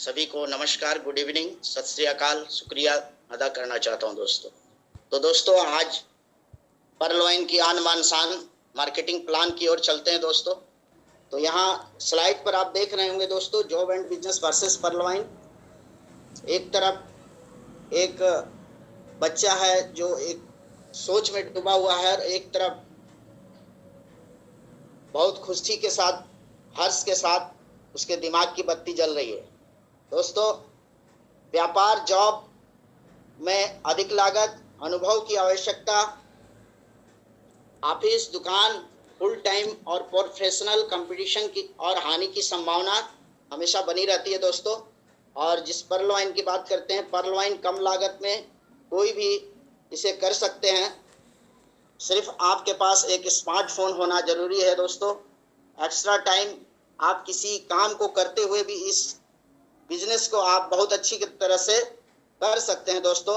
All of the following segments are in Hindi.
सभी को नमस्कार, गुड इवनिंग, सत श्री अकाल, शुक्रिया अदा करना चाहता हूं दोस्तों। तो दोस्तों आज पर्लवाइन की आन बान शान मार्केटिंग प्लान की ओर चलते हैं दोस्तों। तो यहाँ स्लाइड पर आप देख रहे होंगे दोस्तों, जॉब एंड बिजनेस वर्सेस पर्लवाइन। एक तरफ एक बच्चा है जो एक सोच में डूबा हुआ है, एक तरफ बहुत खुशी के साथ, हर्ष के साथ उसके दिमाग की बत्ती जल रही है। दोस्तों, व्यापार, जॉब में अधिक लागत, अनुभव की आवश्यकता, ऑफिस, दुकान, फुल टाइम और प्रोफेशनल कंपटीशन की और हानि की संभावना हमेशा बनी रहती है दोस्तों। और जिस पर्लवाइन की बात करते हैं, पर्लवाइन कम लागत में कोई भी इसे कर सकते हैं। सिर्फ आपके पास एक स्मार्टफोन होना जरूरी है दोस्तों। एक्स्ट्रा टाइम आप किसी काम को करते हुए भी इस बिजनेस को आप बहुत अच्छी तरह से कर सकते हैं दोस्तों।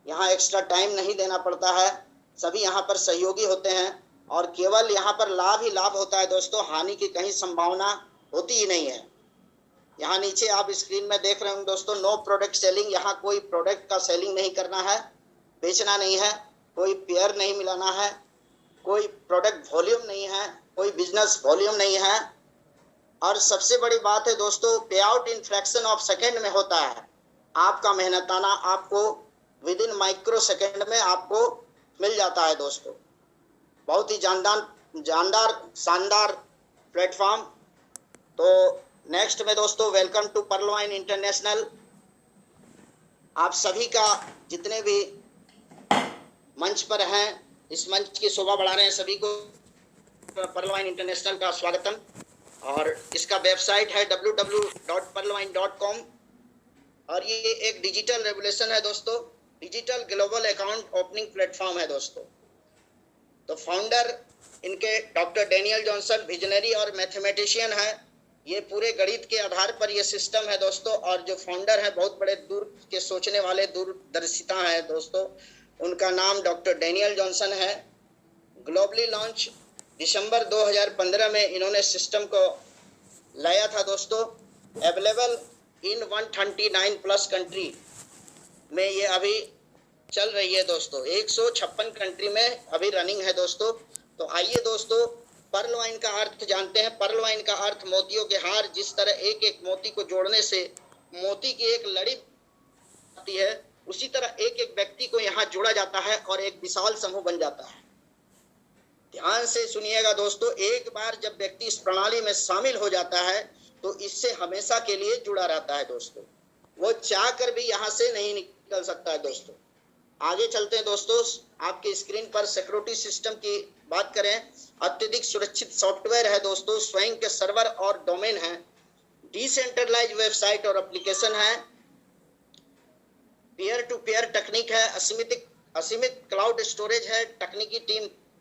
यहाँ एक्स्ट्रा टाइम नहीं देना पड़ता है, सभी यहाँ पर सहयोगी होते हैं और केवल यहाँ पर लाभ ही लाभ होता है दोस्तों। हानि की कहीं संभावना होती ही नहीं है। यहाँ नीचे आप स्क्रीन में देख रहे होंगे दोस्तों, नो प्रोडक्ट सेलिंग। यहाँ कोई प्रोडक्ट का सेलिंग नहीं करना है, बेचना नहीं है, कोई पेयर नहीं मिलाना है, कोई प्रोडक्ट वॉल्यूम नहीं है, कोई बिजनेस वॉल्यूम नहीं है। और सबसे बड़ी बात है दोस्तों, पे out in fraction of second में होता है। आपका मेहनताना आपको विद इन माइक्रो सेकेंड में आपको मिल जाता है दोस्तों। बहुत ही शानदार प्लेटफॉर्म। तो नेक्स्ट में दोस्तों, वेलकम टू पर्लवाइन इंटरनेशनल। आप सभी का जितने भी मंच पर हैं, इस मंच की शोभा बढ़ा रहे हैं, सभी को पर्लवाइन इंटरनेशनल का स्वागतम। और इसका वेबसाइट है www.perlwine.com। और ये एक डिजिटल रेवोल्यूशन है दोस्तों, digital global account opening platform है दोस्तों। तो फाउंडर इनके डॉक्टर डैनियल जॉनसन विजनरी और मैथमेटिशियन है। ये पूरे गणित के आधार पर ये सिस्टम है दोस्तों। और जो फाउंडर है बहुत बड़े दूर के सोचने वाले, दूरदर्शिता है दोस्तों। उनका नाम डॉक्टर डैनियल जॉनसन है। ग्लोबली लॉन्च दिसंबर 2015 में इन्होंने सिस्टम को लाया था दोस्तों। अवेलेबल इन 139 प्लस कंट्री में ये अभी चल रही है दोस्तों। 156 कंट्री में अभी रनिंग है दोस्तों। तो आइए दोस्तों, पर्लवाइन का अर्थ जानते हैं। पर्लवाइन का अर्थ मोतियों के हार। जिस तरह एक एक मोती को जोड़ने से मोती की एक लड़ी आती है, उसी तरह एक एक व्यक्ति को यहाँ जोड़ा जाता है और एक विशाल समूह बन जाता है। ध्यान से सुनिएगा दोस्तों, एक बार जब व्यक्ति इस प्रणाली में शामिल हो जाता है तो इससे हमेशा के लिए जुड़ा रहता है दोस्तों। वो चाह कर भी यहाँ से नहीं निकल सकता है दोस्तों। आगे चलते हैं दोस्तों। आपके स्क्रीन पर सिक्योरिटी सिस्टम की बात करें, अत्यधिक सुरक्षित सॉफ्टवेयर है दोस्तों। स्वयं के सर्वर और डोमेन है, डिसेंट्रलाइज वेबसाइट और एप्लीकेशन है, पीयर टू पीयर टेक्निक है, असीमित क्लाउड स्टोरेज है,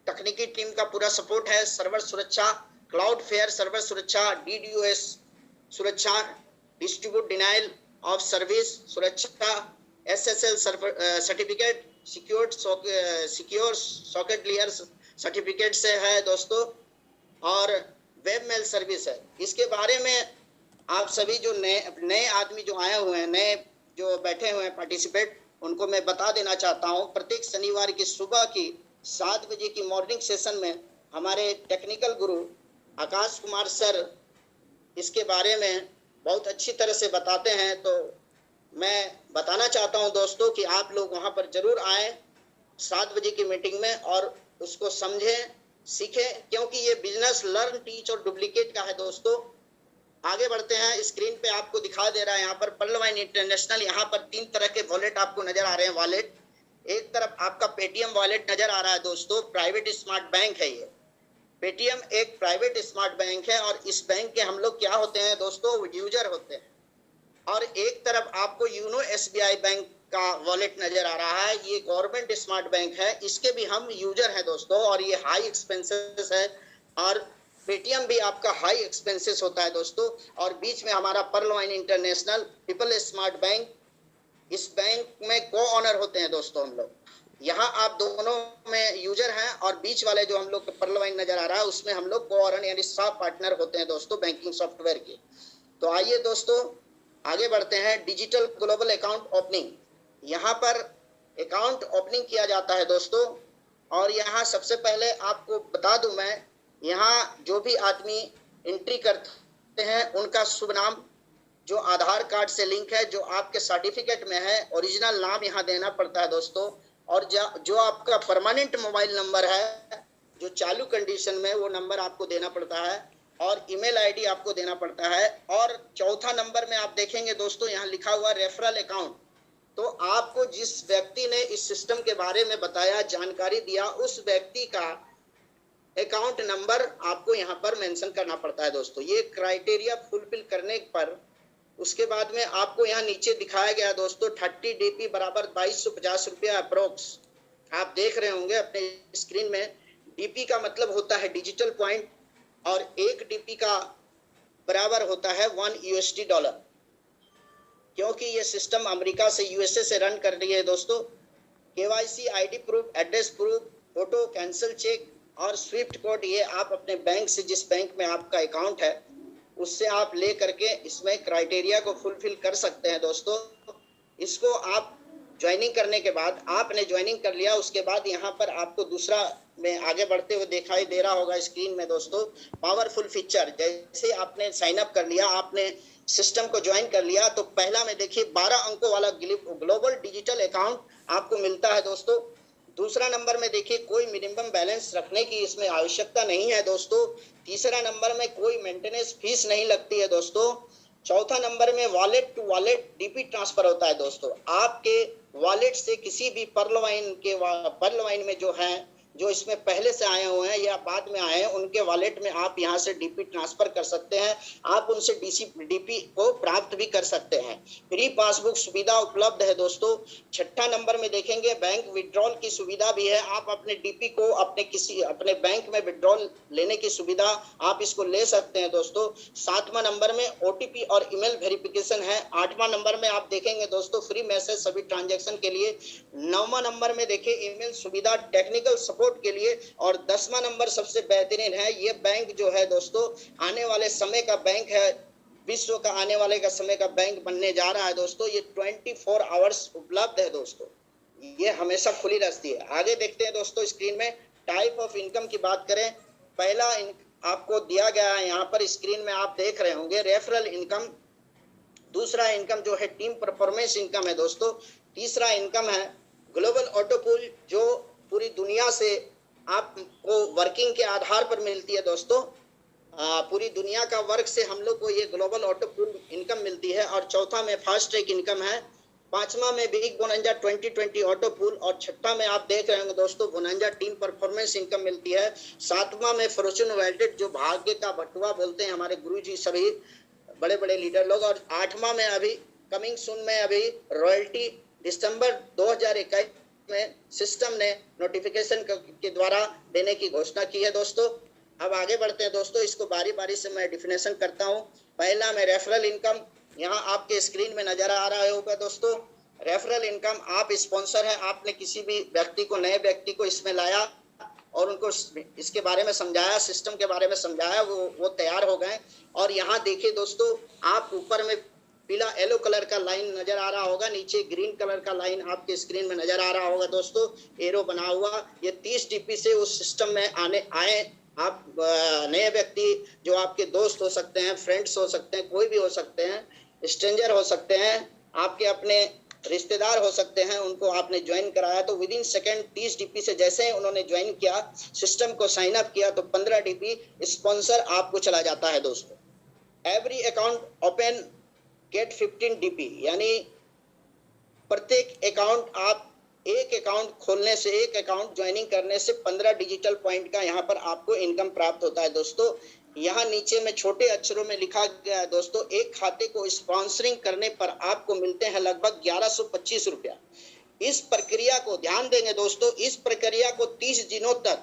तकनीकी टीम का पूरा सपोर्ट है, सर्वर सुरक्षा, क्लाउड फेयर सर्वर सुरक्षा, DDoS सुरक्षा, डिस्ट्रीब्यूट डिनाइल ऑफ सर्विस सुरक्षा, SSL certificate, secure socket layer certificate से है दोस्तों। और वेब मेल सर्विस है। इसके बारे में आप सभी जो नए आदमी जो आए हुए हैं, नए जो बैठे हुए हैं पार्टिसिपेट, उनको मैं बता देना चाहता हूँ, प्रत्येक शनिवार की सुबह की 7 बजे की मॉर्निंग सेशन में हमारे टेक्निकल गुरु आकाश कुमार सर इसके बारे में बहुत अच्छी तरह से बताते हैं। तो मैं बताना चाहता हूं दोस्तों कि आप लोग वहां पर जरूर आएँ 7 बजे की मीटिंग में और उसको समझें, सीखें, क्योंकि ये बिजनेस लर्न, टीच और डुप्लीकेट का है दोस्तों। आगे बढ़ते हैं। स्क्रीन पे आपको दिखा दे रहा है यहाँ पर पर्लवाइन इंटरनेशनल। यहाँ पर 3 तरह के वॉलेट आपको नजर आ रहे हैं। वॉलेट, एक तरफ आपका पेटीएम वॉलेट नजर आ रहा है दोस्तों, प्राइवेट स्मार्ट बैंक है ये। पेटीएम एक प्राइवेट स्मार्ट बैंक है और इस बैंक के हम लोग क्या होते हैं दोस्तों, यूजर होते हैं। और एक तरफ आपको यूनो SBI बैंक का वॉलेट नजर आ रहा है, ये गवर्नमेंट स्मार्ट बैंक है, इसके भी हम यूजर हैं दोस्तों। और ये हाई एक्सपेंसेस है और पेटीएम भी आपका हाई एक्सपेंसेस होता है दोस्तों। और बीच में हमारा पर्लवाइन इंटरनेशनल पीपल स्मार्ट बैंक, इस बैंक में को ऑनर होते हैं दोस्तों हम लोग। यहाँ आप दोनों में यूजर हैं और बीच वाले जो हम लोग पर्लवाइन नजर आ रहा है उसमें हम लोग को ऑनर यानी सब पार्टनर होते हैं दोस्तों बैंकिंग सॉफ्टवेयर के। तो आइए दोस्तों, आगे बढ़ते हैं, डिजिटल ग्लोबल अकाउंट ओपनिंग। यहाँ पर अकाउंट ओपनिंग किया जाता है दोस्तों। और यहाँ सबसे पहले आपको बता दूं मैं, यहाँ जो भी आदमी एंट्री करते हैं उनका शुभ नाम जो आधार कार्ड से लिंक है, जो आपके सर्टिफिकेट में है, ओरिजिनल नाम यहाँ देना पड़ता है दोस्तों। और जो आपका परमानेंट मोबाइल नंबर है जो चालू कंडीशन में, वो नंबर आपको देना पड़ता है। और ईमेल आईडी आपको देना पड़ता है। और चौथा नंबर में आप देखेंगे दोस्तों, यहाँ लिखा हुआ रेफरल अकाउंट। तो आपको जिस व्यक्ति ने इस सिस्टम के बारे में बताया, जानकारी दिया, उस व्यक्ति का अकाउंट नंबर आपको यहाँ पर मेंशन करना पड़ता है दोस्तों। ये क्राइटेरिया फुलफिल करने पर उसके बाद में आपको यहाँ नीचे दिखाया गया दोस्तों, 30 DP बराबर 2250 रुपया अप्रोक्स। आप देख रहे होंगे अपने स्क्रीन में, डीपी का मतलब होता है डिजिटल पॉइंट, और 1 DP का बराबर होता है 1 USD डॉलर। क्योंकि ये सिस्टम अमेरिका से, यूएसए से रन कर रही है दोस्तों। KYC, ID proof, address proof, photo, cancel cheque और स्विफ्ट कोड, ये आप अपने बैंक से, जिस बैंक में आपका अकाउंट है उससे आप ले करके इसमें क्राइटेरिया को फुलफिल कर सकते हैं दोस्तों। इसको आप ज्वाइनिंग करने के बाद, आपने ज्वाइनिंग कर लिया, उसके बाद यहाँ पर आपको दूसरा में आगे बढ़ते हुए दिखाई दे रहा होगा स्क्रीन में दोस्तों, पावरफुल फीचर। जैसे आपने साइन अप कर लिया, आपने सिस्टम को ज्वाइन कर लिया, तो पहला में देखिए 12 अंकों वाला ग्लोबल डिजिटल अकाउंट आपको मिलता है दोस्तों। दूसरा नंबर में देखिए कोई मिनिमम बैलेंस रखने की इसमें आवश्यकता नहीं है दोस्तों। तीसरा नंबर में कोई मेंटेनेंस फीस नहीं लगती है दोस्तों। चौथा नंबर में wallet to wallet DP transfer होता है दोस्तों। आपके वॉलेट से किसी भी पर्लवाइन में जो है, जो इसमें पहले से आए हुए हैं या बाद में आए हैं, उनके वॉलेट में आप यहां से डीपी ट्रांसफर कर सकते हैं। आप उनसे डीपी को प्राप्त भी कर सकते हैं। फ्री पासबुक सुविधा उपलब्ध है दोस्तों। छठा नंबर में देखेंगे बैंक विड्रॉल की सुविधा भी है। आप अपने डीपी को अपने बैंक में विड्रॉल लेने की सुविधा आप इसको ले सकते हैं दोस्तों। सातवां नंबर में OTP और ईमेल वेरिफिकेशन है। आठवां नंबर में आप देखेंगे दोस्तों फ्री मैसेज सभी ट्रांजैक्शन के लिए। नौवां नंबर में देखिए ईमेल सुविधा टेक्निकल सपोर्ट के लिए। और 10वां नंबर सबसे बेहतरीन है। ये बैंक जो है दोस्तों आने वाले समय का बैंक है, विश्व का आने वाले का समय का बैंक बनने जा रहा है दोस्तों। ये 24 आवर्स उपलब्ध है दोस्तों, ये हमेशा खुली रहती है। आगे देखते हैं दोस्तों स्क्रीन में, टाइप ऑफ इनकम की बात करें। पहला आपको दिया गया है यहाँ पर स्क्रीन में, आप देख रहे होंगे रेफरल इनकम। दूसरा इनकम जो है टीम परफॉर्मेंस इनकम है दोस्तों। तीसरा इनकम है ग्लोबल ऑटो पूल, जो पूरी दुनिया से आपको वर्किंग के आधार पर मिलती है दोस्तों। पूरी दुनिया का वर्क से हम लोग को ये ग्लोबल ऑटो पूल इनकम मिलती है। और चौथा में फास्ट ट्रैक इनकम है। पांचवा में बिग बोनंजा 2020 ऑटो पूल। और छठा में आप देख रहे होंगे दोस्तों बोनंजा टीम परफॉर्मेंस इनकम मिलती है। सातवां में फॉर्चून वेल्डेड, जो भाग्य का बटुआ बोलते हैं हमारे गुरुजी सभी बड़े बड़े लीडर लोग। और आठवां में अभी कमिंग सून में अभी रॉयल्टी दिसंबर 2021 में सिस्टम ने नोटिफिकेशन के द्वारा देने की घोषणा की है दोस्तों। अब आगे बढ़ते हैं दोस्तों, इसको बारी बारी से मैं डिफिनेशन करता हूं। पहला में रेफरल इनकम, यहाँ आपके स्क्रीन में नजर आ रहा होगा दोस्तों। रेफरल इनकम, आप स्पॉन्सर है, आपने किसी भी व्यक्ति को, नए व्यक्ति को इसमें लाया और उनको इसके बारे में समझाया, सिस्टम के बारे में समझाया, वो तैयार हो गए। और यहाँ देखिए दोस्तों, आप ऊपर में पीला येलो कलर का लाइन नजर आ रहा होगा, नीचे ग्रीन कलर का लाइन आपके स्क्रीन में नजर आ रहा होगा दोस्तों, एरो बना हुआ। ये 30 DP से उस सिस्टम में आए आप नए व्यक्ति, जो आपके दोस्त हो सकते हैं, फ्रेंड्स हो सकते हैं, कोई भी हो सकते हैं, स्ट्रेंजर हो सकते हैं, आपके अपने रिश्तेदार हो सकते हैं, उनको आपने ज्वाइन कराया तो विद इन सेकेंड 30 DP से जैसे ही उन्होंने ज्वाइन किया, सिस्टम को साइन अप किया, तो 15 DP स्पॉन्सर आपको चला जाता है दोस्तों। Every account open get 15 DP, यानी प्रत्येक अकाउंट, आप एक अकाउंट खोलने से, एक अकाउंट ज्वाइनिंग करने से 15 डिजिटल पॉइंट का यहाँ पर आपको इनकम प्राप्त होता है दोस्तों। यहाँ नीचे में छोटे अक्षरों में लिखा गया है दोस्तों, एक खाते को स्पॉन्सरिंग करने पर आपको मिलते हैं लगभग 1125 रुपया। इस प्रक्रिया को ध्यान देंगे दोस्तों, इस प्रक्रिया को 30 दिनों तक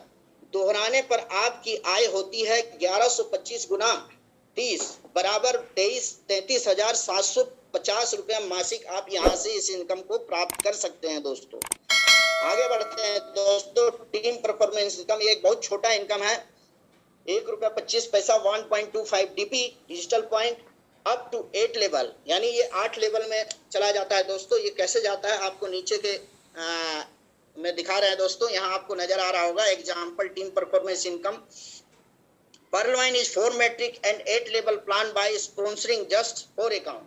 दोहराने पर आपकी आय होती है 1125 गुना 30 बराबर 33,750 रुपया मासिक। आप यहाँ से इस इनकम को प्राप्त कर सकते हैं दोस्तों। आगे बढ़ते हैं दोस्तों, टीम परफॉर्मेंस इनकम, ये एक बहुत छोटा इनकम है, ₹1.25 1.25 DP digital point. Up to 8 level, यानी ये 8 लेवल में चला जाता है दोस्तों। ये कैसे जाता है आपको नीचे के में दिखा रहे हैं दोस्तों, यहाँ आपको नजर आ रहा होगा example team performance income. Pearlwine is 4 metric and 8 level plan by sponsoring just 4 account।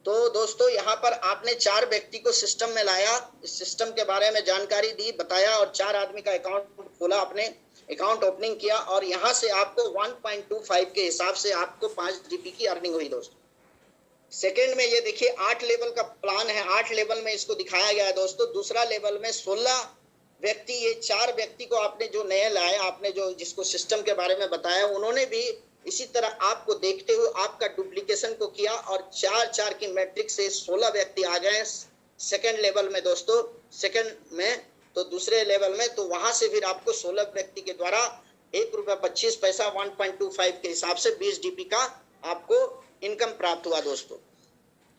तो दोस्तों यहाँ पर आपने 4 व्यक्ति को सिस्टम में लाया, इस सिस्टम के बारे में जानकारी दी, बताया और 4 आदमी का अकाउंट खोला, आपने अकाउंट ओपनिंग किया और यहाँ से आपको 1.25 के हिसाब से आपको 5 जीपी की अर्निंग हुई दोस्तों। सेकेंड में ये देखिए 8 लेवल का प्लान है, 8 लेवल में इसको दिखाया गया है दोस्तों। दूसरा लेवल में 16 व्यक्ति, ये 4 व्यक्ति को आपने जो नए लाए, आपने जो जिसको सिस्टम के बारे में बताया, उन्होंने भी इसी तरह आपको देखते हुए आपका डुप्लीकेशन को किया और 4-4 की मैट्रिक से 16 व्यक्ति आ गए सेकंड लेवल में दोस्तों। सेकंड में तो दूसरे लेवल में, तो वहां से फिर आपको 16 व्यक्ति के द्वारा ₹1.25 1.25 के हिसाब से 20 डीपी का आपको इनकम प्राप्त हुआ दोस्तों।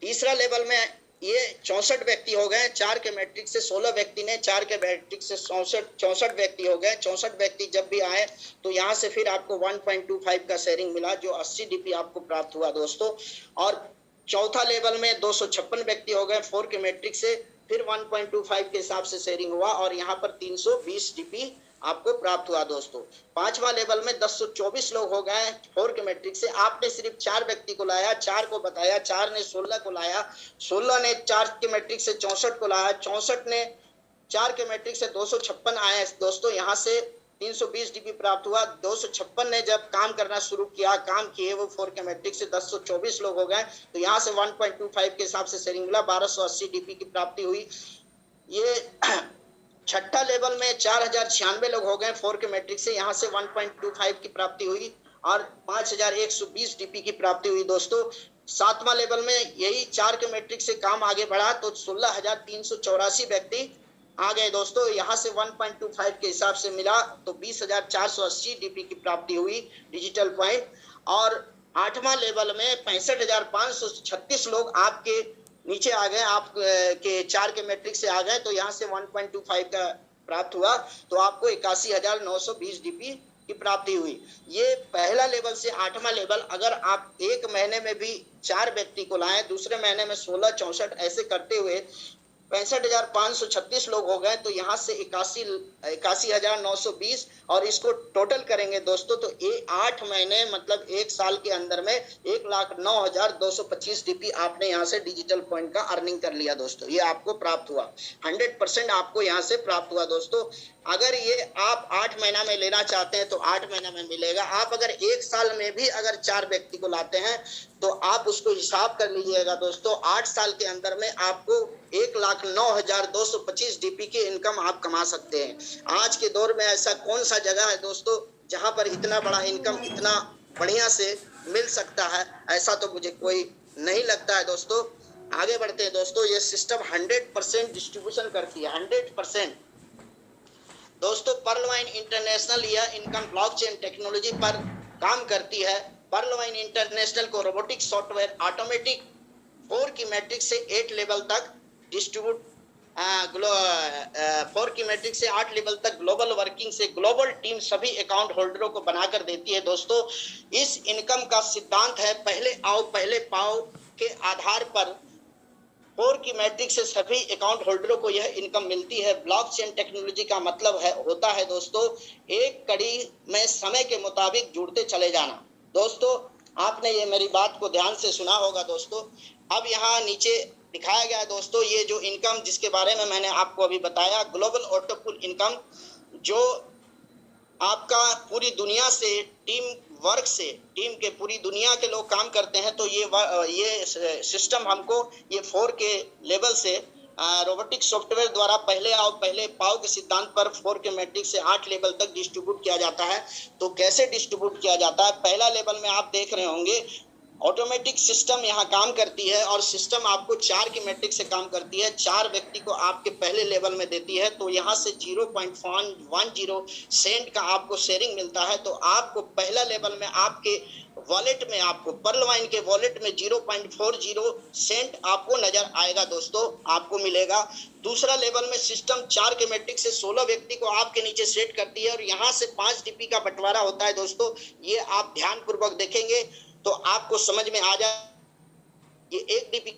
तीसरा लेवल में ये 64 व्यक्ति हो गए, 4 के मैट्रिक से 16 व्यक्ति ने, 4 के मैट्रिक से 64 व्यक्ति हो गए। 64 व्यक्ति जब भी आए तो यहाँ से फिर आपको 1.25 का शेयरिंग मिला, जो 80 डीपी आपको प्राप्त हुआ दोस्तों। और चौथा लेवल में 256 व्यक्ति हो गए 4 के मैट्रिक से, फिर 1.25 के हिसाब से शेयरिंग हुआ और यहाँ पर 320 डीपी आपको प्राप्त हुआ दोस्तों। पांचवा लेवल में 1024 लोग हो गए 4 के मैट्रिक से। आपने सिर्फ 4 व्यक्ति को लाया, 4 को बताया, 4 ने 16 को लाया, 16 ने 4 के मैट्रिक से 64 को लाया, 64 ने 4 के मैट्रिक से 256 आए दोस्तों। यहाँ से 320 डीपी प्राप्त हुआ। 256 ने जब काम करना शुरू किया, काम किए वो 4 के मैट्रिक से 1024 लोग हो गए, तो यहाँ से 1.25 के हिसाब से शेयरिंग मिला, 1280 डीपी की प्राप्ति हुई। ये छठा लेवल में 4096 लोग हो गए 4 के मैट्रिक से, यहाँ से 1.25 की प्राप्ति हुई और 5120 डीपी की प्राप्ति हुई दोस्तों। सातवां लेवल में यही 4 के मैट्रिक से काम आगे बढ़ा तो 16384 व्यक्ति आ गए दोस्तों। यहाँ से 1.25 के हिसाब से मिला तो 20480 डीपी की प्राप्ति हुई डिजिटल पॉइंट। और 8वां लेवल में 65,536 लोग आपके नीचे आ गए, आप के 4 के मैट्रिक से आ गए, तो यहाँ से 1.25 का प्राप्त हुआ तो आपको 81,920 डीपी की प्राप्ति हुई। ये पहला लेवल से 8वां लेवल, अगर आप एक महीने में भी 4 व्यक्ति को लाएं, दूसरे महीने में 16, 64 ऐसे करते हुए 65,536 लोग हो गए, तो यहाँ से 81,920 और इसको टोटल करेंगे दोस्तों तो ये 8 महीने मतलब 1 साल के अंदर में 1,09,225 डीपी आपने यहाँ से डिजिटल पॉइंट का अर्निंग कर लिया दोस्तों। ये आपको प्राप्त हुआ, 100% आपको यहाँ से प्राप्त हुआ दोस्तों। अगर ये आप 8 महीना में लेना चाहते हैं तो 8 महीना में मिलेगा। आप अगर 1 साल में भी अगर 4 व्यक्ति को लाते हैं तो आप उसको हिसाब कर लीजिएगा दोस्तों, 8 साल के अंदर में आपको 1,09,225 डीपी की इनकम आप कमा सकते हैं। आज के दौर में ऐसा कौन सा जगह है दोस्तों जहां पर इतना बड़ा इनकम इतना बढ़िया से मिल सकता है, ऐसा तो मुझे कोई नहीं लगता है दोस्तों। आगे बढ़ते हैं दोस्तों। ये सिस्टम 100% डिस्ट्रीब्यूशन करती है, 100% दोस्तों। पर्लवाइन इंटरनेशनल यह इनकम ब्लॉकचेन टेक्नोलॉजी पर काम करती है। पर्लवाइन इंटरनेशनल को रोबोटिक सॉफ्टवेयर ऑटोमेटिक 4 की मैट्रिक से 8 लेवल तक डिस्ट्रीब्यूट 4 की मैट्रिक से 8 लेवल तक ग्लोबल वर्किंग से ग्लोबल टीम सभी अकाउंट होल्डरों को बनाकर देती है दोस्तों। इस इनकम का सिद्धांत है पहले आओ पहले पाओ के आधार पर 4 की मैट्रिक से सभी अकाउंट होल्डरों को यह इनकम मिलती है। ब्लॉकचेन टेक्नोलॉजी का मतलब होता है दोस्तों एक कड़ी में समय के मुताबिक जुड़ते चले जाना। दोस्तों आपने ये मेरी बात को ध्यान से सुना होगा दोस्तों। अब यहाँ नीचे दिखाया गया है दोस्तों ये जो इनकम जिसके बारे में मैंने आपको अभी बताया, ग्लोबल ऑटोपुल इनकम, जो आपका पूरी दुनिया से टीम वर्क से टीम के पूरी दुनिया के लोग काम करते हैं, तो ये सिस्टम हमको ये 4 के लेवल से रोबोटिक सॉफ्टवेयर द्वारा पहले आओ पहले पाओ के सिद्धांत पर 4 के मैट्रिक से 8 लेवल तक डिस्ट्रीब्यूट किया जाता है। तो कैसे डिस्ट्रीब्यूट किया जाता है, पहला लेवल में आप देख रहे होंगे ऑटोमेटिक सिस्टम यहाँ काम करती है और सिस्टम आपको 4 की मैट्रिक से काम करती है, 4 व्यक्ति को आपके पहले लेवल में देती है, तो यहाँ से 0.10 सेंट का आपको शेयरिंग मिलता है। तो आपको पहला लेवल में आपके वॉलेट में आपको पर्लवाइन के वॉलेट में 0.40 सेंट आपको नजर आएगा दोस्तों, आपको मिलेगा। दूसरा लेवल में सिस्टम 4 के मैट्रिक से 16 व्यक्ति को आपके नीचे सेट करती है और यहाँ से 5 डीपी का बंटवारा होता है दोस्तों, ये आप ध्यान पूर्वक देखेंगे। तो आपको समझ में आ जाए ये एक डीपी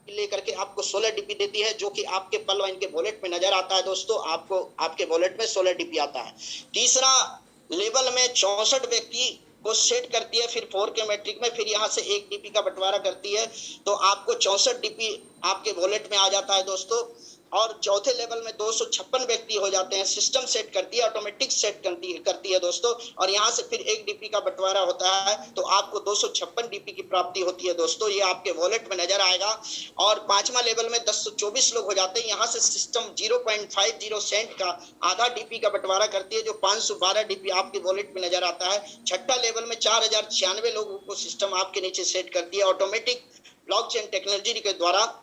लेकर के आपको 16 डीपी देती है, जो कि आपके पल वाइन के वॉलेट में नजर आता है दोस्तों। आपको आपके वॉलेट में 16 डीपी आता है। तीसरा लेवल में 64 व्यक्ति को सेट करती है, फिर 4 के मैट्रिक में, फिर यहाँ से 1 डीपी का बंटवारा करती है, तो आपको 64 डीपी आपके वॉलेट में आ जाता है दोस्तों। और चौथे लेवल में 256 व्यक्ति हो जाते हैं। सिस्टम सेट करती है, ऑटोमेटिक सेट करती है दोस्तों। और यहाँ से फिर 1 डीपी का बंटवारा होता है, तो आपको 256 डीपी की प्राप्ति होती है दोस्तों। ये आपके वॉलेट में नजर आएगा। और पांचवा लेवल में 1024 लोग हो जाते हैं। यहाँ से सिस्टम 0.50 सेंट का आधा डीपी का बंटवारा करती है, जो 512 डीपी आपके वॉलेट में नजर आता है। छठा लेवल में 4096 लोगों को सिस्टम आपके नीचे सेट करती है ऑटोमेटिक ब्लॉकचेन टेक्नोलॉजी के द्वारा।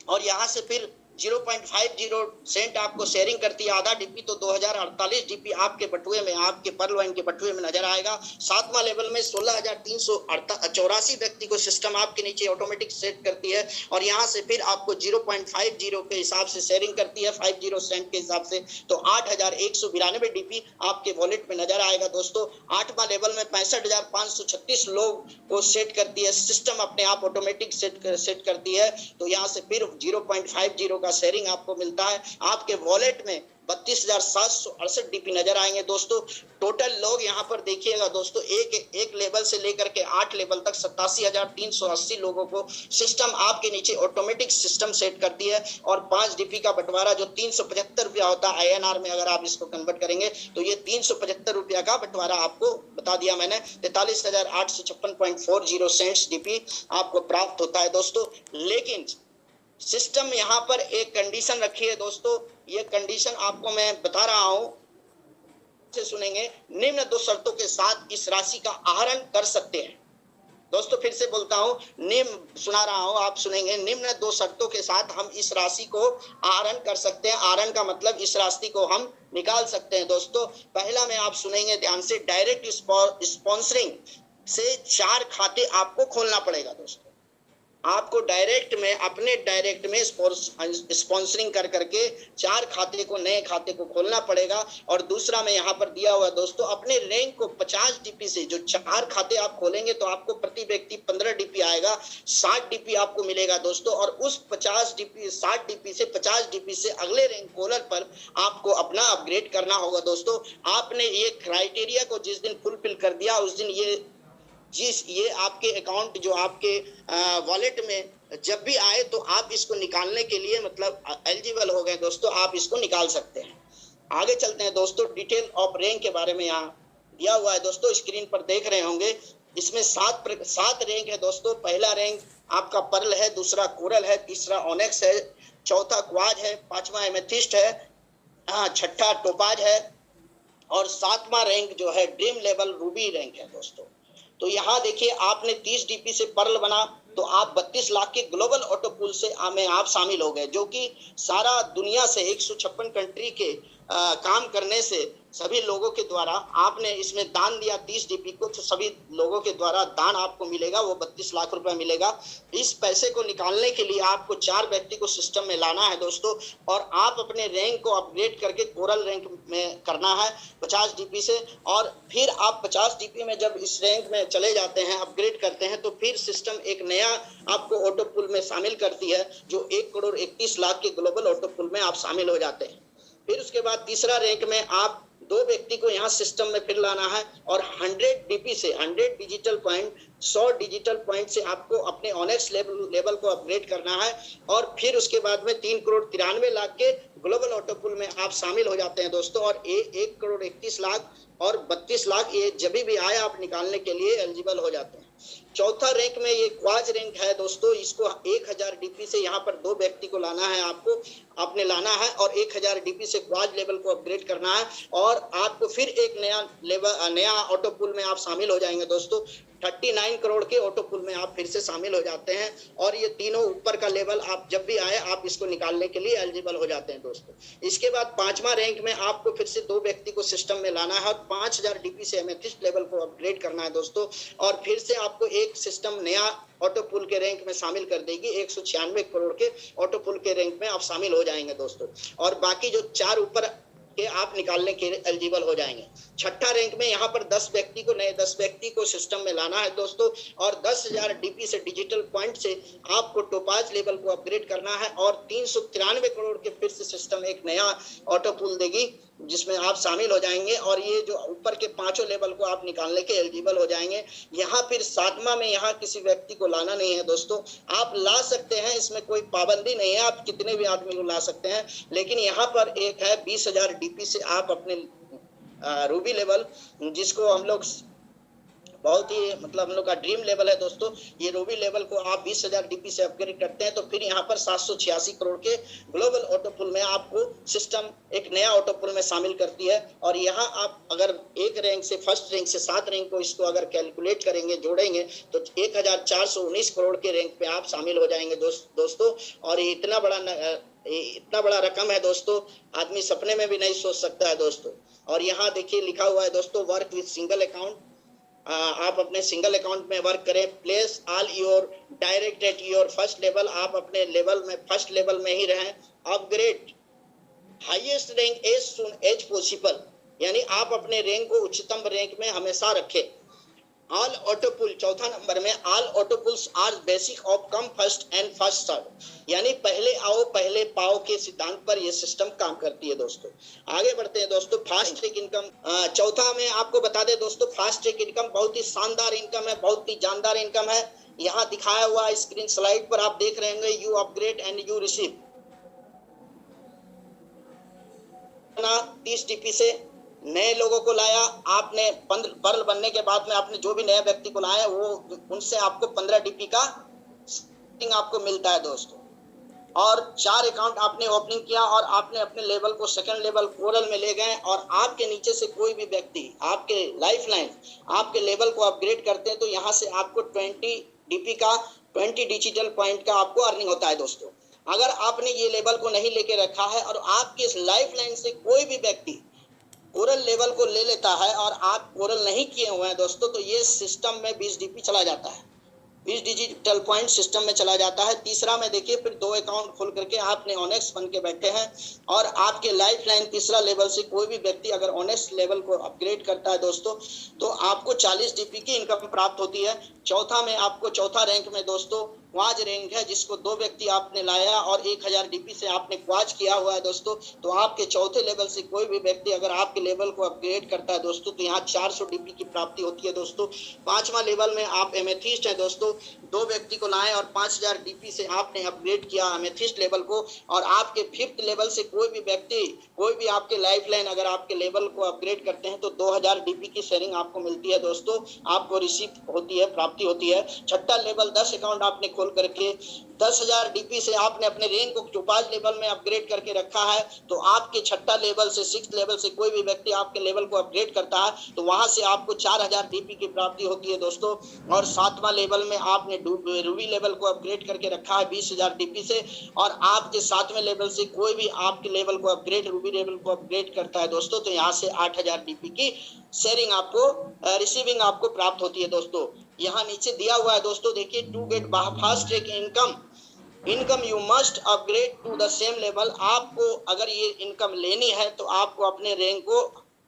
और यहाँ से फिर 0.50 सेंट आपको शेयरिंग करती है आधा डीपी, तो 2048 डीपी आपके बटुए में, आपके पर्ल वाइन के बटुए में नजर आएगा। सातवां लेवल में 16,384 व्यक्ति को सिस्टम आपके नीचे ऑटोमेटिक सेट करती है, और यहाँ से फिर आपको 0.50 के हिसाब से शेयरिंग करती है, 50 सेंट के हिसाब से, तो 8,192 डीपी आपके वॉलेट में नजर आएगा दोस्तों। आठवां लेवल में 65,536 लोग को सेट करती है सिस्टम, अपने आप ऑटोमेटिक सेट करती है, तो यहाँ से फिर 0.50 का शेयरिंग आपको मिलता है। आपके वॉलेट में 32,768 डीपी नजर आएंगे दोस्तों। टोटल लोग यहाँ पर देखिएगा दोस्तों, एक लेवल से लेकर के 8 लेवल तक 87,380 लोगों को सिस्टम आपके नीचे ऑटोमेटिक सिस्टम सेट करती है। और 5 डीपी का बंटवारा जो 375 रुपया होता है INR में, अगर आप इसको कन्वर्ट करेंगे तो ये 375 रुपया का बंटवारा आपको बता दिया मैंने। 43,856.40 सेंट्स डीपी आपको प्राप्त होता है दोस्तों। लेकिन सिस्टम यहाँ पर एक कंडीशन रखी है दोस्तों, ये कंडीशन आपको मैं बता रहा हूं, से सुनेंगे। निम्न 2 शर्तों के साथ इस राशि का आहरण कर सकते हैं दोस्तों। फिर से बोलता हूं, निम्न सुना रहा हूं, आप सुनेंगे। निम्न 2 शर्तों के साथ हम इस राशि को आहरण कर सकते हैं। आहरण का मतलब इस राशि को हम निकाल सकते हैं दोस्तों। पहला में आप सुनेंगे ध्यान से, डायरेक्ट स्पॉन्सरिंग से 4 खाते आपको खोलना पड़ेगा दोस्तों। आपको डायरेक्ट में, अपने डायरेक्ट में स्पॉन्सरिंग कर करके 4 खाते को, नए खाते को खोलना पड़ेगा। और दूसरा में यहाँ पर दिया हुआ दोस्तों, अपने रैंक को 50 डीपी से, जो 4 खाते आप खोलेंगे तो आपको प्रति व्यक्ति 15 डीपी आएगा, 60 डीपी आपको मिलेगा दोस्तों। और उस 50 डीपी, 60 डीपी से 50 डीपी से अगले रैंक कॉलर पर आपको अपना अपग्रेड करना होगा दोस्तों। आपने ये क्राइटेरिया को जिस दिन फुलफिल कर दिया, उस दिन ये आपके अकाउंट, जो आपके वॉलेट में जब भी आए तो आप इसको निकालने के लिए मतलब एलिजिबल हो गए दोस्तों, आप इसको निकाल सकते हैं। आगे चलते हैं दोस्तों। डिटेल ऑफ रैंक के बारे में यहाँ दिया हुआ है दोस्तों, स्क्रीन पर देख रहे होंगे। इसमें 7 रैंक है दोस्तों। पहला रैंक आपका पर्ल है, दूसरा कोरल है, तीसरा ऑनेक्स है, चौथा क्वाज है, 5वां एमेथिस्ट है, छठा टोपाज है, और 7वां रैंक जो है ड्रीम लेवल रूबी रैंक है दोस्तों। तो यहाँ देखिए, आपने 30 डीपी से पर्ल बना तो आप 32 लाख के ग्लोबल ऑटो पूल से में आप शामिल हो गए, जो कि सारा दुनिया से 156 कंट्री के काम करने से सभी लोगों के द्वारा आपने इसमें दान दिया 30 डीपी को, तो सभी लोगों के द्वारा दान आपको मिलेगा, वो 32 लाख रुपए मिलेगा। इस पैसे को निकालने के लिए आपको 4 व्यक्ति को सिस्टम में लाना है दोस्तों, और आप अपने रैंक को अपग्रेड करके कोरल रैंक में करना है 50 डीपी से। और फिर आप 50 डीपी में जब इस रैंक में चले जाते हैं, अपग्रेड करते हैं, तो फिर सिस्टम एक नया आपको ऑटो पूल में शामिल करती है, जो 1,31,00,000 के ग्लोबल ऑटो पूल में आप शामिल हो जाते हैं। फिर उसके बाद तीसरा रैंक में आप 2 व्यक्ति को यहाँ सिस्टम में फिर लाना है, और 100 डीपी से, 100 डिजिटल पॉइंट, 100 डिजिटल पॉइंट से आपको अपने ऑनेक्स लेवल को अपग्रेड करना है। और फिर उसके बाद में 3,93,00,000 के ग्लोबल ऑटो पूल में आप शामिल हो जाते हैं दोस्तों। और 1,31,00,000 और 32 लाख ये जब भी आए आप निकालने के लिए एलिजिबल हो जाते हैं। चौथा रैंक में ये क्वाज रैंक है दोस्तों। इसको 1000 डीपी से यहाँ पर 2 व्यक्ति को लाना है, आपने लाना है, और 1000 डीपी से क्वाज लेवल को अपग्रेड करना है, और आपको फिर एक नया ऑटो पूल में आप शामिल हो जाएंगे दोस्तों। 39 करोड़ के ऑटो पूल में आप फिर से शामिल हो जाते हैं, और ये तीनों ऊपर का लेवल आप जब भी आए आप इसको निकालने के लिए एलिजिबल हो जाते हैं दोस्तों। इसके बाद 5वां रैंक में आपको फिर से 2 व्यक्ति को सिस्टम में लाना है, और 5000 डीपी से एमेथिस्ट लेवल को अपग्रेड करना है दोस्तों। और फिर से आपको एक सिस्टम नया ऑटो पूल के रैंक में शामिल कर देगी, 196 करोड़ के ऑटो पूल के रैंक में आप शामिल हो जाएंगे दोस्तों। और बाकी जो 4 ऊपर के आप निकालने के एलिजिबल हो जाएंगे। छठा रैंक में यहाँ पर 10 व्यक्ति को, नए 10 व्यक्ति को सिस्टम में लाना है दोस्तों, और 10,000 डीपी से, डिजिटल पॉइंट से आपको टोपाज लेवल को अपग्रेड करना है, और 393 करोड़ के फिर से सिस्टम एक नया ऑटो पुल देगी जिसमें आप शामिल हो जाएंगे, और ये जो ऊपर के 5 लेवल को आप निकालने के एलिजिबल हो जाएंगे। यहाँ फिर 7वां में यहाँ किसी व्यक्ति को लाना नहीं है दोस्तों, आप ला सकते हैं, इसमें कोई पाबंदी नहीं है, आप कितने भी आदमी को ला सकते हैं, लेकिन यहाँ पर एक है 20,000 डीपी से आप अपने रूबी लेवल, जिसको हम लोग बहुत ही मतलब हम लोग का ड्रीम लेवल है दोस्तों, ये रूबी लेवल को आप 20,000 डीपी से अपग्रेड करते हैं तो फिर यहाँ पर 786 करोड़ के ग्लोबल ऑटो पुल में आपको सिस्टम एक नया ऑटो पुल में शामिल करती है। और यहाँ आप अगर एक रैंक से, फर्स्ट रैंक से 7 रैंक को इसको अगर कैलकुलेट करेंगे, जोड़ेंगे तो 1419 करोड़ के रैंक पे आप शामिल हो जाएंगे दोस्तों। और ये इतना बड़ा रकम है दोस्तों, आदमी सपने में भी नहीं सोच सकता है दोस्तों। और यहाँ देखिए लिखा हुआ है दोस्तों, वर्क विथ सिंगल अकाउंट, आप अपने सिंगल अकाउंट में वर्क करें, place all your direct at your first level, आप अपने लेवल में फर्स्ट लेवल में ही रहें, upgrade highest rank as soon as possible, यानी आप अपने रैंक को उच्चतम रैंक में हमेशा रखें। ऑल ऑटो पुल, चौथा नंबर में, all auto pools are basic of come first and first serve, यानी पहले आओ पहले पाओ के सिद्धांत पर यह सिस्टम काम करती है दोस्तों। आगे बढ़ते हैं दोस्तों, फास्ट ट्रैक इनकम, चौथा में आपको बता दें दोस्तों, फास्ट ट्रैक इनकम बहुत ही शानदार इनकम है, बहुत ही जानदार इनकम है। यहाँ दिखाया हुआ स्क्रीन स्लाइड पर आप देख रहे होंगे, you upgrade and you receive 30 DP से नए लोगों को लाया आपने, पर्ल बनने के बाद में आपने जो भी नए व्यक्ति को लाया वो उनसे आपको 15 डीपी का आपको मिलता है दोस्तों। और 4 अकाउंट आपने ओपनिंग किया और आपने अपने लेवल को सेकंड लेवल कोरल में ले गए, और आपके नीचे से कोई भी व्यक्ति आपके लाइफलाइन आपके लेवल को अपग्रेड करते हैं तो यहाँ से आपको 20 डीपी का, 20 डिजिटल पॉइंट का आपको अर्निंग होता है दोस्तों। अगर आपने ये लेवल को नहीं लेके रखा है और आपके इस लाइफलाइन से कोई भी व्यक्ति कोरल लेवल को ले लेता है और आप कोरल नहीं किए हुए हैं दोस्तों, तो ये सिस्टम में 20 डीपी चला जाता है, 20 डिजिटल पॉइंट सिस्टम में चला जाता है। तीसरा में देखिए, फिर 2 अकाउंट खोल करके आपने ऑनेक्स बन के बैठे हैं और आपके लाइफ लाइन तीसरा लेवल से कोई भी व्यक्ति अगर ऑनेक्स लेवल को अपग्रेड करता है दोस्तों तो आपको 40 डीपी की इनकम प्राप्त होती है। चौथा में आपको, चौथा रैंक में दोस्तों क्वाज रैंक है, जिसको 2 व्यक्ति आपने लाया और 1000 डीपी से आपने क्वाज किया हुआ है दोस्तों, तो आपके चौथे लेवल से कोई भी व्यक्ति अगर आपके लेवल को अपग्रेड करता है दोस्तों तो यहाँ 400 डीपी की प्राप्ति होती है दोस्तों। 5वां लेवल में आप एमेथिस्ट है दोस्तों, 2 व्यक्ति को लाए और 5000 डीपी से आपने अपग्रेड किया एमेथिस्ट लेवल को, और आपके 5th लेवल से कोई भी व्यक्ति, कोई भी आपके लाइफलाइन अगर आपके लेवल को अपग्रेड करते हैं तो 2000 डीपी की शेयरिंग आपको मिलती है दोस्तों, आपको रिसीव होती है, प्राप्ति होती है। छठा लेवल 10 अकाउंट आपने खोल करके 10,000 डीपी से आपने अपने रैंक को टोपाज लेवल में अपग्रेड करके रखा है, तो आपके छठा लेवल से 6th लेवल से कोई भी व्यक्ति आपके लेवल को अपग्रेड करता है तो वहां से आपको 4000 डीपी की प्राप्ति होती है दोस्तों। और 7वां लेवल में आपने रूबी लेवल को अपग्रेड करके रखा है 20,000 डीपी से, और आपके 7वें लेवल से कोई भी आपके लेवल को अपग्रेड, रूबी लेवल को अपग्रेड करता है दोस्तों, तो यहाँ से 8000 डीपी की शेयरिंग आपको, रिसीविंग आपको प्राप्त होती है दोस्तों। यहाँ नीचे दिया हुआ है दोस्तों, देखिए, to get fast track income you must upgrade to the same level. आपको अगर ये इनकम लेनी है तो आपको अपने रैंक को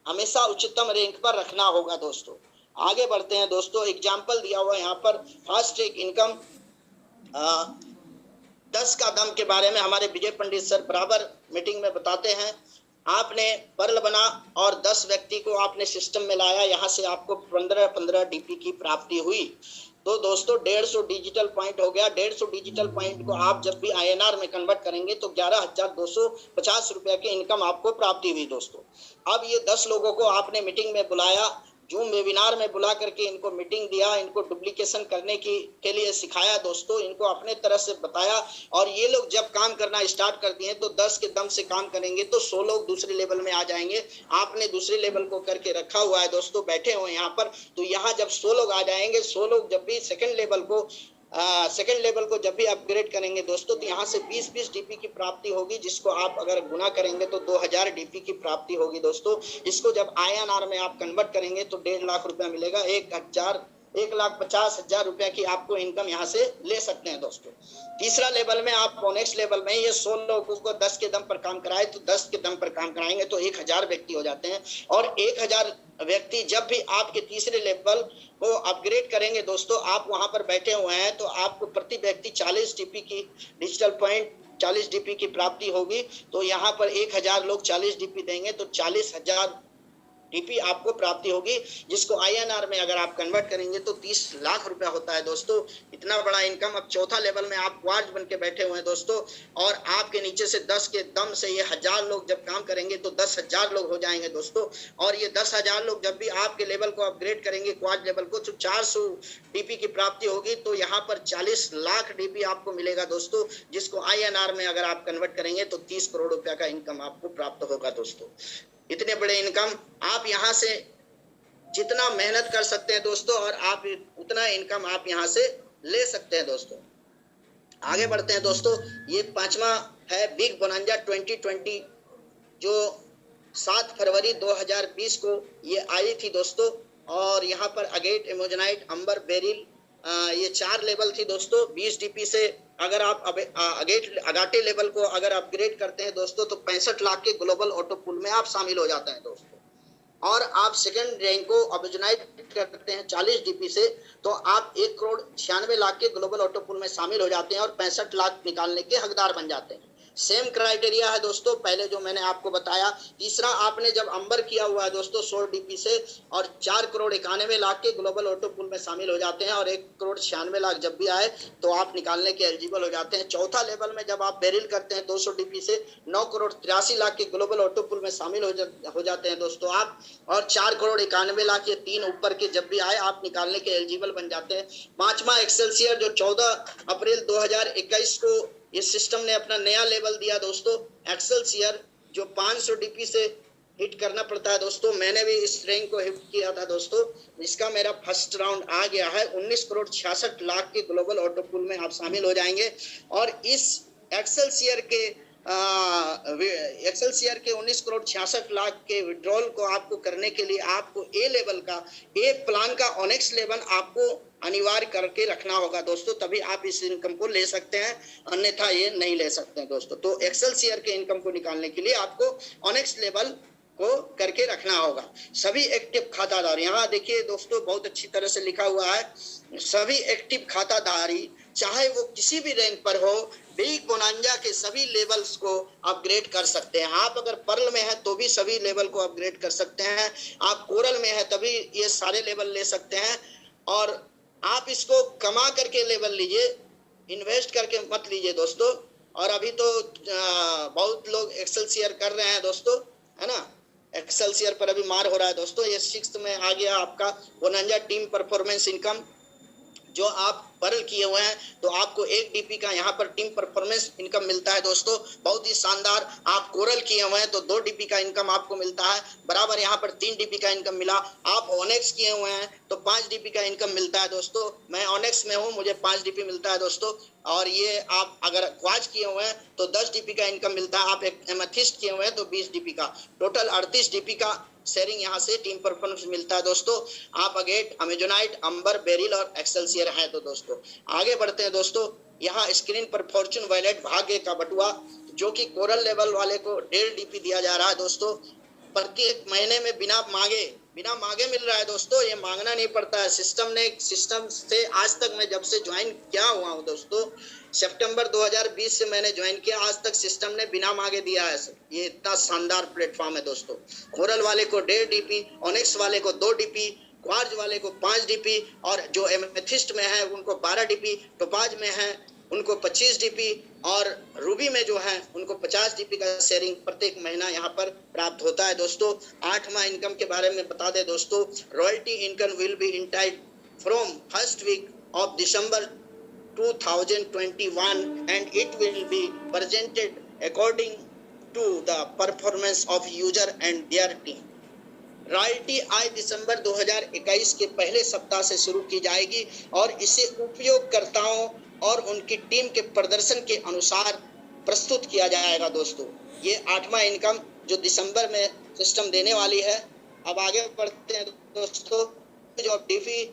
हमेशा उच्चतम रैंक पर रखना होगा दोस्तों। आगे बढ़ते हैं दोस्तों, एग्जाम्पल दिया हुआ है यहाँ पर फास्ट ट्रैक इनकम 10 का दम के बारे में हमारे विजय पंडित सर बराबर मीटिंग में बताते हैं। आपने पर्ल बना और 10 व्यक्ति को आपने सिस्टम में लाया, यहाँ से आपको 15 डीपी की प्राप्ति हुई, तो दोस्तों 150 डिजिटल पॉइंट हो गया। 150 डिजिटल पॉइंट को आप जब भी INR में कन्वर्ट करेंगे तो 11,250 रुपये की इनकम आपको प्राप्ति हुई दोस्तों। अब ये 10 लोगों को आपने मीटिंग में बुलाया, जूम वेबिनार में बुला करके इनको मीटिंग दिया, इनको डुप्लीकेशन करने के लिए सिखाया दोस्तों, इनको अपने तरह से बताया, और ये लोग जब काम करना स्टार्ट कर दिए तो 10 के दम से काम करेंगे तो 100 लोग दूसरे लेवल में आ जाएंगे। आपने दूसरे लेवल को करके रखा हुआ है दोस्तों, बैठे हुए यहाँ पर, तो यहाँ जब 100 लोग आ जाएंगे, 100 लोग जब भी सेकंड लेवल को जब भी अपग्रेड करेंगे दोस्तों तो यहाँ से 20 डीपी की प्राप्ति होगी, जिसको आप अगर गुना करेंगे तो 2000 डीपी की प्राप्ति होगी दोस्तों। इसको जब INR में आप कन्वर्ट करेंगे तो 1.5 लाख रुपया मिलेगा, 1000 1,50,000 रुपया की आपको इनकम यहाँ से ले सकते हैं दोस्तों। तीसरा लेवल में आप ओनेक्स लेवल में ये 100 लोगों को 10 के दम पर काम कराए तो 10 के दम पर काम कराएंगे तो 1,000 व्यक्ति हो जाते हैं। और 1,000 व्यक्ति जब भी आपके तीसरे लेवल को अपग्रेड करेंगे दोस्तों, आप वहां पर बैठे हुए हैं तो आपको प्रति व्यक्ति 40 डीपी की डिजिटल पॉइंट 40 डीपी की प्राप्ति होगी। तो यहाँ पर 1,000 लोग 40 डीपी देंगे तो 40,000 डीपी आपको प्राप्ति होगी, जिसको आईएनआर में अगर आप कन्वर्ट करेंगे तो 30 लाख रुपया होता है दोस्तों। इतना बड़ा इनकम। अब चौथा लेवल में आप क्वार्ज बन के बैठे हुए हैं दोस्तों, और आपके नीचे से 10 के दम से ये 1,000 लोग जब काम करेंगे तो 10,000 लोग हो जाएंगे दोस्तों। और ये 10,000 लोग जब भी आपके लेवल को अपग्रेड करेंगे क्वार्ज लेवल को तो 400 डीपी की प्राप्ति होगी। तो यहाँ पर 40 लाख डीपी आपको मिलेगा दोस्तों, जिसको आईएनआर में अगर आप कन्वर्ट करेंगे तो 30 करोड़ रुपया का इनकम आपको प्राप्त होगा दोस्तों। इतने बड़े इनकम आप यहाँ से जितना मेहनत कर सकते हैं दोस्तों, और आप उतना इनकम आप यहाँ से ले सकते हैं दोस्तों। आगे बढ़ते हैं दोस्तों। ये पांचवा है बिग बोनांजा 2020, जो 7 फरवरी 2020 को ये आई थी दोस्तों। और यहाँ पर अगेट, एमोजनाइट, अंबर, बेरिल, ये 4 लेवल थी दोस्तों। 20 डीपी से अगर आप अगाटे लेवल को अगर अपग्रेड करते हैं दोस्तों तो 65 लाख के ग्लोबल ऑटो पूल में आप शामिल हो जाते हैं दोस्तों। और आप सेकंड रैंक को अबजनाइट करते हैं 40 डीपी से तो आप 1,96,00,000 के ग्लोबल ऑटो पूल में शामिल हो जाते हैं और 65 लाख निकालने के हकदार बन जाते हैं। सेम क्राइटेरिया है दोस्तों पहले जो मैंने आपको बताया। तीसरा, आपने जब अंबर किया हुआ है दोस्तों 100 डीपी से और 4,91,00,000 के ग्लोबल ऑटो पूल में शामिल हो जाते हैं, और 1,96,00,000 जब भी आए तो आप निकालने के एलिजिबल हो जाते हैं। चौथा लेवल में जब आप बेरिल करते हैं 200 डीपी से 9,83,00,000 के ग्लोबल ऑटो पूल में शामिल हो जाते हैं दोस्तों आप, और 4,91,00,000 ये 3 ऊपर के जब भी आए आप निकालने के एलिजिबल बन जाते हैं। पांचवा, एक्सेलसियर, जो 14 अप्रैल 2021 को ये सिस्टम ने अपना नया लेवल दिया दोस्तों। एक्सेलसियर जो 500 डीपी से हिट करना पड़ता है दोस्तों। मैंने भी इस रैंक को हिट किया था दोस्तों, इसका मेरा फर्स्ट राउंड आ गया है। 19,66,00,000 के ग्लोबल ऑटो पूल में आप शामिल हो जाएंगे। और इस एक्सेलसियर के 19,66,00,000 के विड्रॉल को आपको करने के लिए आपको ए लेवल का, ए प्लान का ओनेक्स लेवल आपको अनिवार्य करके रखना होगा दोस्तों, तभी आप इस इनकम को ले सकते हैं, अन्यथा ये नहीं ले सकते हैं दोस्तों। तो एक्सेलसियर के इनकम को निकालने के लिए आपको ओनेक्स लेवल को करके रखना होगा। सभी एक्टिव खाताधार, यहाँ देखिए दोस्तों बहुत अच्छी तरह से लिखा हुआ है, सभी एक्टिव खाताधारी चाहे वो किसी भी रैंक पर हो बिग बोनांजा के सभी लेवल्स को अपग्रेड कर सकते हैं। आप अगर पर्ल में है तो भी सभी लेवल को अपग्रेड कर सकते हैं, आप कोरल में है तभी ये सारे लेवल ले सकते हैं। और आप इसको कमा करके लेवल लीजिए, इन्वेस्ट करके मत लीजिए दोस्तों। और अभी तो बहुत लोग एक्सेलसियर कर रहे हैं दोस्तों, है ना, एक्सेलसियर पर अभी मार हो रहा है दोस्तों। ये 6th में आ गया आपका बोनांजा टीम परफॉर्मेंस इनकम। जो आप पर्ल किए हुए हैं तो आपको 1 डीपी का यहाँ पर टीम परफॉर्मेंस इनकम मिलता है दोस्तों, बहुत ही शानदार। आप कोरल किए हुए हैं तो 2 डीपी का इनकम आपको मिलता है, बराबर यहाँ पर 3 डीपी का इनकम मिला। आप ओनेक्स किए हुए हैं तो 5 डीपी का इनकम मिलता है दोस्तों। मैं ओनेक्स में हूँ, मुझे 5 डीपी मिलता है दोस्तों। और ये आप अगर क्वाज किए हुए हैं तो 10 डीपी का इनकम मिलता है। आप एक एमेथिस्ट किए हुए हैं तो 20 डीपी का, टोटल 38 डीपी का शेयरिंग यहाँ से टीम परफॉर्मेंस मिलता है दोस्तों। आप अगेट, अमेजोनाइट, अंबर, बेरिल और एक्सेलसियर हैं तो दोस्तों। आगे बढ़ते हैं दोस्तों। यहाँ स्क्रीन पर फॉर्चून वैलेट भाग्य का बटुआ, जो कि कोरल लेवल वाले को 1.5 डीपी दिया जा रहा है दोस्तों। प्रत्येक महीने में बिना मांगे मिल रहा है दोस्तों, ये मांगना नहीं पड़ता है। सिस्टम से आज तक मैं जब से ज्वाइन किया हुआ हूँ दोस्तों, सितंबर 2020 से मैंने ज्वाइन किया, आज तक सिस्टम ने बिना मांगे दिया है। ये इतना शानदार प्लेटफॉर्म है दोस्तों। कोरल वाले को 1.5 डीपी, ओनेक्स वाले को 2 डीपी, क्वार्ज वाले को 5 डीपी, और जो एमेथिस्ट में है उनको 12 डीपी, टोपाज में है उनको 25 डीपी, और रूबी में जो है उनको 50 डीपी का शेयरिंग प्रत्येक महीना यहाँ पर प्राप्त होता है दोस्तों। 8वां इनकम के बारे में बता दें दोस्तों। Royalty income will be entitled from first week of December 2021 and it will be presented according to the performance of user and their team. Royalty आज दिसंबर 2021 के पहले सप्ताह से शुरू की जाएगी और इसे उपयोगकर्ताओं और उनकी टीम के प्रदर्शन के अनुसार प्रस्तुत किया जाएगा दोस्तों। ये 8वां इनकम जो दिसंबर में सिस्टम देने वाली है। अब आगे बढ़ते हैं दोस्तों। जो डीपी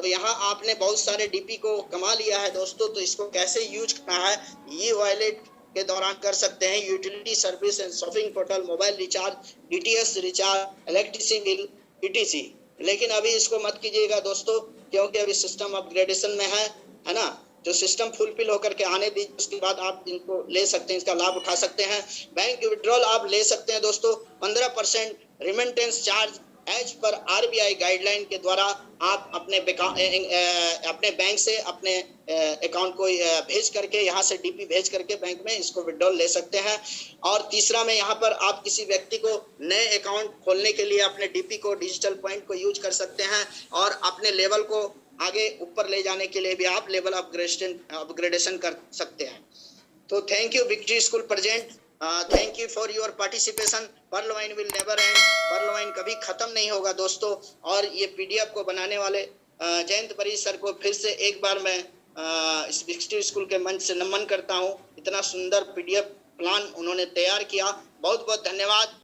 तो यहाँ आपने बहुत सारे डीपी को कमा लिया है दोस्तों। तो इसको कैसे यूज करना है, ये वॉलेट के दौरान कर सकते हैं। Utility service and shopping portal, mobile recharge, DTH recharge, electricity bill, etc. लेकिन अभी इसको मत कीजिएगा दोस्तों, क्योंकि अभी सिस्टम अपग्रेडेशन में है ना। जो सिस्टम फुलफिल होकर के आने दीजिए, उसके बाद आप इनको ले सकते हैं, इसका लाभ उठा सकते हैं। बैंक विड्रॉल आप ले सकते हैं दोस्तों। 15% remittance charge as per RBI guideline के द्वारा आप अपने बैंक से अपने अकाउंट को भेज करके, यहाँ से डीपी भेज करके बैंक में इसको विड्रॉल ले सकते हैं। और तीसरा में यहाँ पर आप किसी व्यक्ति को नए अकाउंट खोलने के लिए अपने डीपी को, डिजिटल पॉइंट को यूज कर सकते हैं। और अपने लेवल को आगे ऊपर ले जाने के लिए भी आप लेवल अपग्रेडेशन कर सकते हैं। तो thank you victory school present, thank you for your participation. Pearl wine will never end, pearl wine कभी खत्म नहीं होगा दोस्तों। और ये पीडीएफ को बनाने वाले जयंत परी सर को फिर से एक बार मैं इस विक्ट्री स्कूल के मंच से नमन करता हूँ। इतना सुंदर पीडीएफ प्लान उन्होंने तैयार किया, बहुत बहुत धन्यवाद।